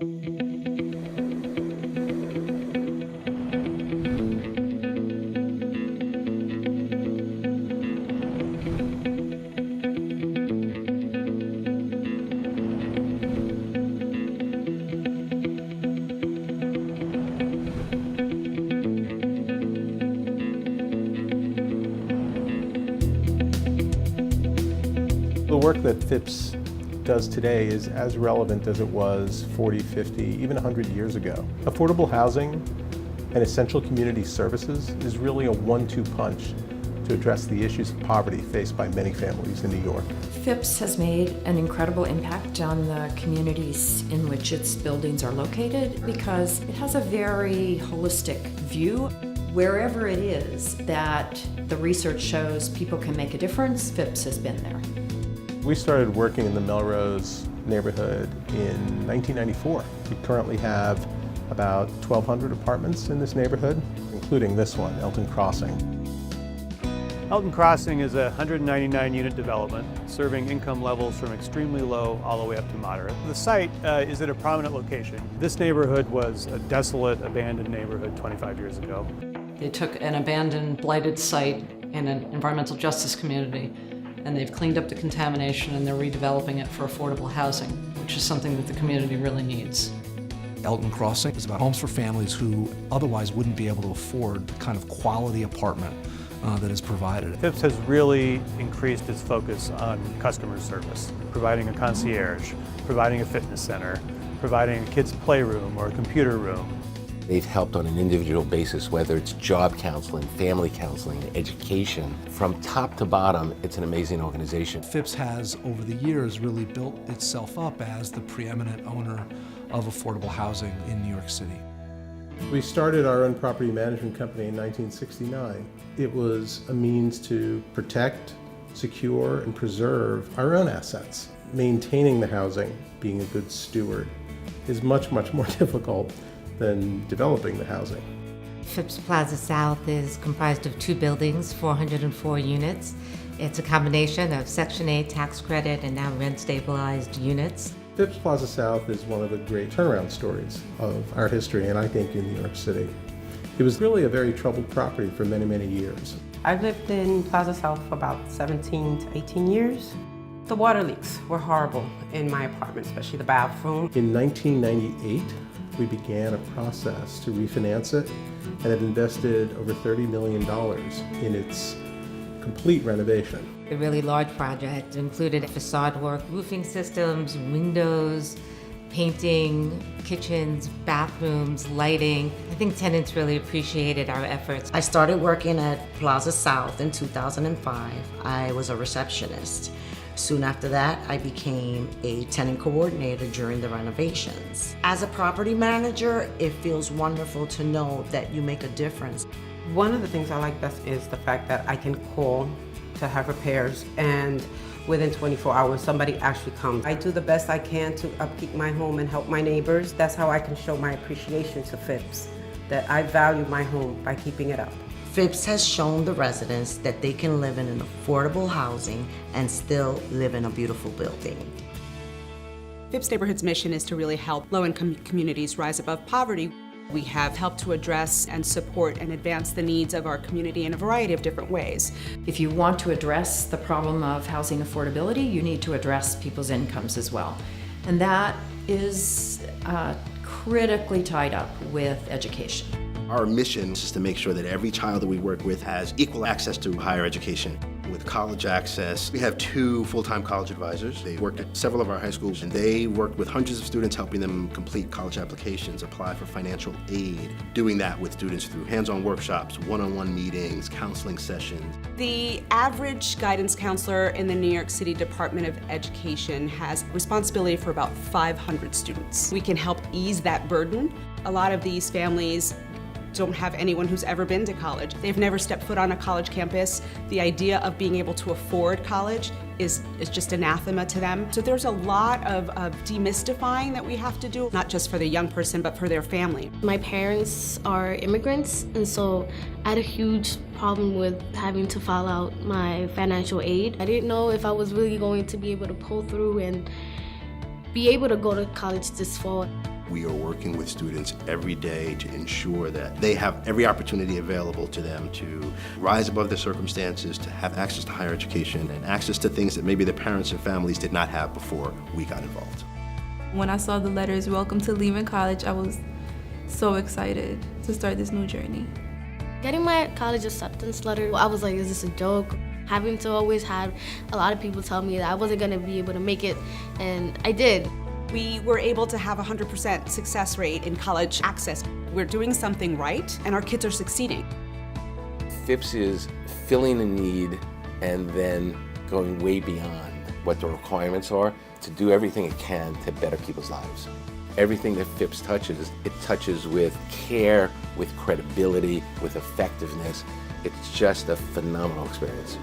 The work that Phipps does today is as relevant as it was 40, 50, even 100 years ago. Affordable housing and essential community services is really a one-two punch to address the issues of poverty faced by many families in New York. Phipps has made an incredible impact on the communities in which its buildings are located because it has a very holistic view. Wherever it is that the research shows people can make a difference, Phipps has been there. We started working in the Melrose neighborhood in 1994. We currently have about 1,200 apartments in this neighborhood, including this one, Elton Crossing. Elton Crossing is a 199-unit development serving income levels from extremely low all the way up to moderate. The site is at a prominent location. This neighborhood was a desolate, abandoned neighborhood 25 years ago. They took an abandoned, blighted site in an environmental justice community, and they've cleaned up the contamination and they're redeveloping it for affordable housing, which is something that the community really needs. Elton Crossing is about homes for families who otherwise wouldn't be able to afford the kind of quality apartment that is provided. Phipps has really increased its focus on customer service, providing a concierge, providing a fitness center, providing a kid's playroom or a computer room. They've helped on an individual basis, whether it's job counseling, family counseling, education. From top to bottom, it's an amazing organization. Phipps has, over the years, really built itself up as the preeminent owner of affordable housing in New York City. We started our own property management company in 1969. It was a means to protect, secure, and preserve our own assets. Maintaining the housing, being a good steward, is much, much more difficult than developing the housing. Phipps Plaza South is comprised of 2 buildings, 404 units. It's a combination of Section 8 tax credit and now rent-stabilized units. Phipps Plaza South is one of the great turnaround stories of our history, and I think in New York City. It was really a very troubled property for many, many years. I've lived in Plaza South for about 17 to 18 years. The water leaks were horrible in my apartment, especially the bathroom. In 1998, we began a process to refinance it and have invested over $30 million in its complete renovation. The really large project included facade work, roofing systems, windows, painting, kitchens, bathrooms, lighting. I think tenants really appreciated our efforts. I started working at Plaza South in 2005. I was a receptionist. Soon after that, I became a tenant coordinator during the renovations. As a property manager, it feels wonderful to know that you make a difference. One of the things I like best is the fact that I can call to have repairs, and within 24 hours somebody actually comes. I do the best I can to upkeep my home and help my neighbors. That's how I can show my appreciation to Phipps, that I value my home by keeping it up. Phipps has shown the residents that they can live in an affordable housing and still live in a beautiful building. Phipps Neighborhood's mission is to really help low-income communities rise above poverty. We have helped to address and support and advance the needs of our community in a variety of different ways. If you want to address the problem of housing affordability, you need to address people's incomes as well. And that is critically tied up with education. Our mission is to make sure that every child that we work with has equal access to higher education. With college access, we have 2 full-time college advisors. They work at several of our high schools, and they work with hundreds of students, helping them complete college applications, apply for financial aid, doing that with students through hands-on workshops, one-on-one meetings, counseling sessions. The average guidance counselor in the New York City Department of Education has responsibility for about 500 students. We can help ease that burden. A lot of these families don't have anyone who's ever been to college. They've never stepped foot on a college campus. The idea of being able to afford college is just anathema to them. So there's a lot of demystifying that we have to do, not just for the young person, but for their family. My parents are immigrants, and so I had a huge problem with having to file out my financial aid. I didn't know if I was really going to be able to pull through and be able to go to college this fall. We are working with students every day to ensure that they have every opportunity available to them to rise above their circumstances, to have access to higher education and access to things that maybe their parents and families did not have before we got involved. When I saw the letters, "Welcome to Lehman College," I was so excited to start this new journey. Getting my college acceptance letter, I was like, is this a joke? Having to always have a lot of people tell me that I wasn't gonna be able to make it, and I did. We were able to have a 100% success rate in college access. We're doing something right, and our kids are succeeding. Phipps is filling a need and then going way beyond what the requirements are to do everything it can to better people's lives. Everything that Phipps touches, it touches with care, with credibility, with effectiveness. It's just a phenomenal experience.